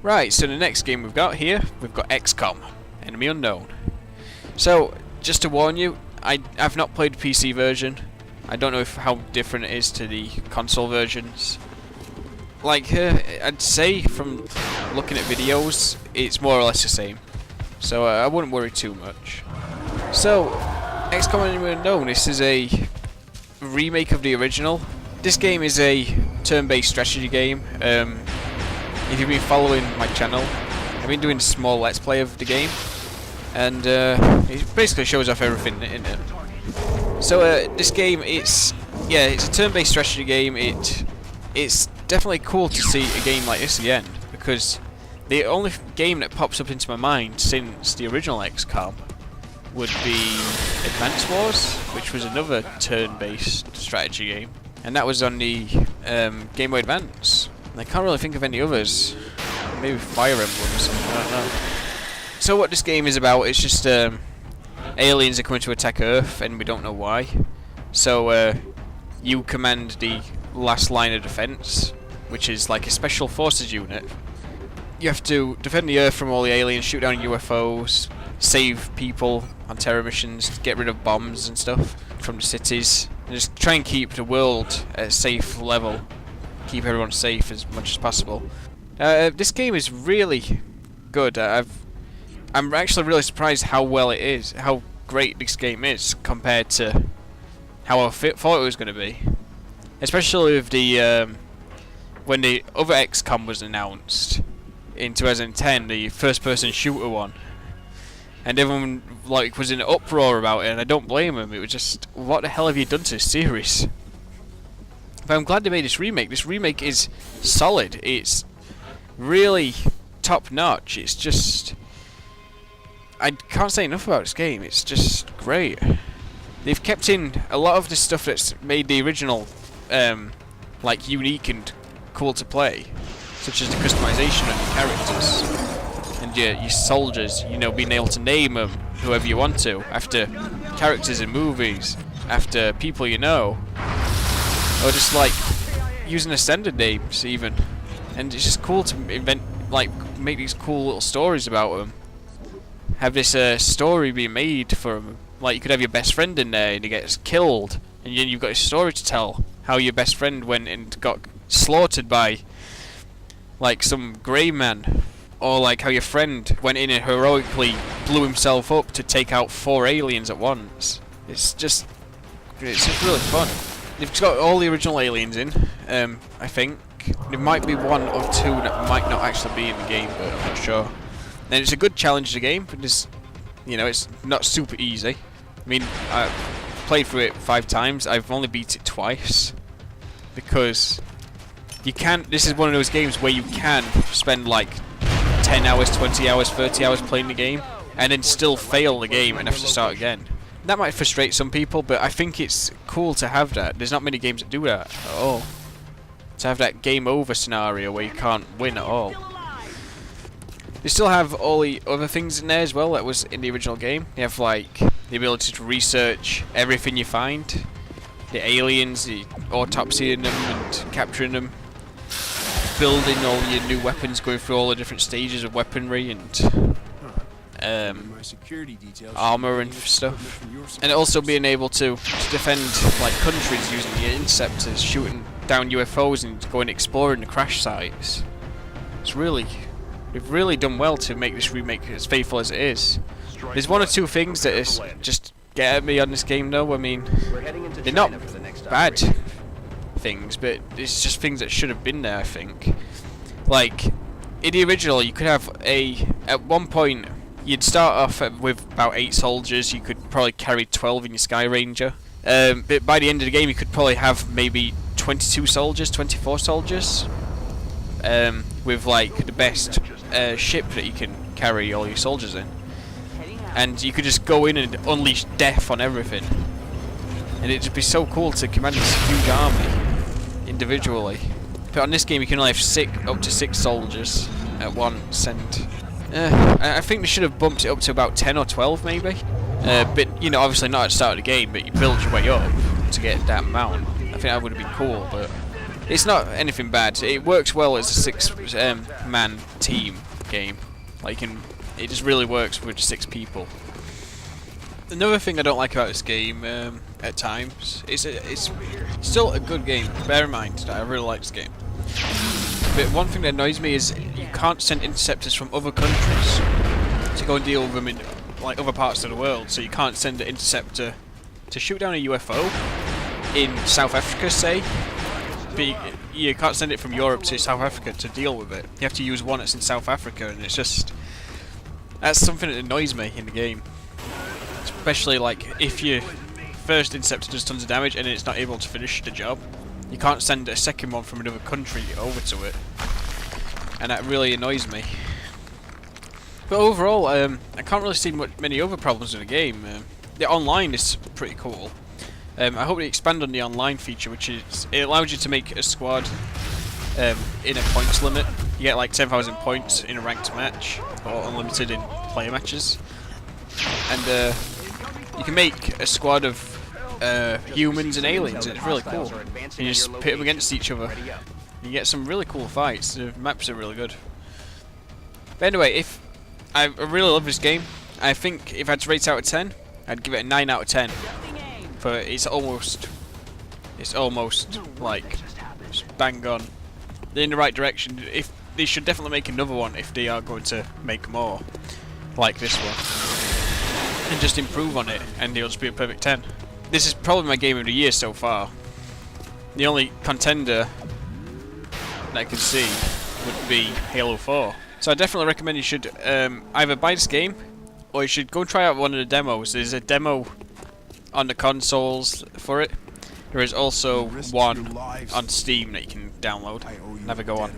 Right, so the next game we've got XCOM, Enemy Unknown. So, just to warn you, I've not played the PC version. I don't know how different it is to the console versions. Like, I'd say from looking at videos, it's more or less the same. So I wouldn't worry too much. So, XCOM Enemy Unknown, this is a remake of the original. This game is a turn-based strategy game. If you've been following my channel, I've been doing a small let's play of the game, and it basically shows off everything in it. So this game, it's a turn-based strategy game. It's definitely cool to see a game like this again, because the only game that pops up into my mind since the original XCOM would be Advance Wars, which was another turn-based strategy game, and that was on the Game Boy Advance. I can't really think of any others. Maybe Fire Emblem or something, I don't know. So what this game is about, it's just aliens are coming to attack Earth and we don't know why. So you command the last line of defense, which is like a special forces unit. You have to defend the Earth from all the aliens, shoot down UFOs, save people on terror missions, get rid of bombs and stuff from the cities, and just try and keep the world at a safe level. Keep everyone safe as much as possible. This game is really good. I'm actually really surprised how well it is, how great this game is compared to how I thought it was going to be. Especially with the when the other XCOM was announced in 2010, the first-person shooter one, and everyone was in an uproar about it, and I don't blame them. It was just, what the hell have you done to this series? But I'm glad they made this remake. This remake is solid. It's really top-notch. It's just, I can't say enough about this game. It's just great. They've kept in a lot of the stuff that's made the original unique and cool to play, such as the customization of your characters and your soldiers. You know, being able to name them whoever you want to, after characters in movies, after people you know. Or just like using ascended names even, and it's just cool to make these cool little stories about them. Have this story being made for them. Like, you could have your best friend in there and he gets killed, and then you've got a story to tell how your best friend went and got slaughtered by like some grey man, or like how your friend went in and heroically blew himself up to take out 4 aliens at once. It's just really fun. They've got all the original aliens in, I think. There might be 1 or 2 that might not actually be in the game, but I'm not sure. And it's a good challenge to the game, because, you know, it's not super easy. I mean, I played through it 5 times. I've only beat it twice, because you can. This is one of those games where you can spend like 10 hours, 20 hours, 30 hours playing the game, and then still fail the game and have to start again. That might frustrate some people, but I think it's cool to have that. There's not many games that do that at all. To have that game over scenario where you can't win at all. They still have all the other things in there as well that was in the original game. You have like the ability to research everything you find. The aliens, the autopsying them and capturing them. Building all your new weapons, going through all the different stages of weaponry and armor and stuff, and also being able to defend like countries using the interceptors, shooting down UFOs and going exploring the crash sites. They've really done well to make this remake as faithful as it is. There's 1 or 2 things that is just get at me on this game though. I mean, they're not bad things, but it's just things that should have been there, I think. Like, in the original, you could have at one point, you'd start off with about 8 soldiers. You could probably carry 12 in your Sky Ranger. But by the end of the game, you could probably have maybe 22 soldiers, 24 soldiers. With like the best ship that you can carry all your soldiers in. And you could just go in and unleash death on everything. And it'd be so cool to command this huge army individually. But on this game, you can only have up to 6 soldiers at once, and I think they should have bumped it up to about 10 or 12 maybe. But, you know, obviously not at the start of the game, but you build your way up to get that amount. I think that would have been cool, but It's not anything bad. It works well as a six-man team game. Like, it just really works with 6 people. Another thing I don't like about this game, at times, is it's still a good game. Bear in mind that I really like this game. But one thing that annoys me is you can't send interceptors from other countries to go and deal with them in like other parts of the world. So you can't send an interceptor to shoot down a UFO in South Africa, say. But you can't send it from Europe to South Africa to deal with it. You have to use one that's in South Africa, and it's just... that's something that annoys me in the game. Especially like if your first interceptor does tons of damage and it's not able to finish the job, you can't send a second one from another country over to it. And that really annoys me. But overall, I can't really see many other problems in the game. The online is pretty cool. I hope they expand on the online feature, which is it allows you to make a squad in a points limit. You get like 10,000 points in a ranked match, or unlimited in player matches. And you can make a squad of humans and aliens. It's really cool. You just pit them against each other. You get some really cool fights. The maps are really good. But anyway, I really love this game. I think if I had to rate it out of 10, I'd give it a 9 out of 10. For it's almost like bang on. They're in the right direction. If they should definitely make another one if they are going to make more like this one, and just improve on it, and it'll just be a perfect 10. This is probably my game of the year so far. The only contender that I can see would be Halo 4. So I definitely recommend you should either buy this game, or you should go and try out one of the demos. There's a demo on the consoles for it. There is also one on Steam that you can download and have a go on.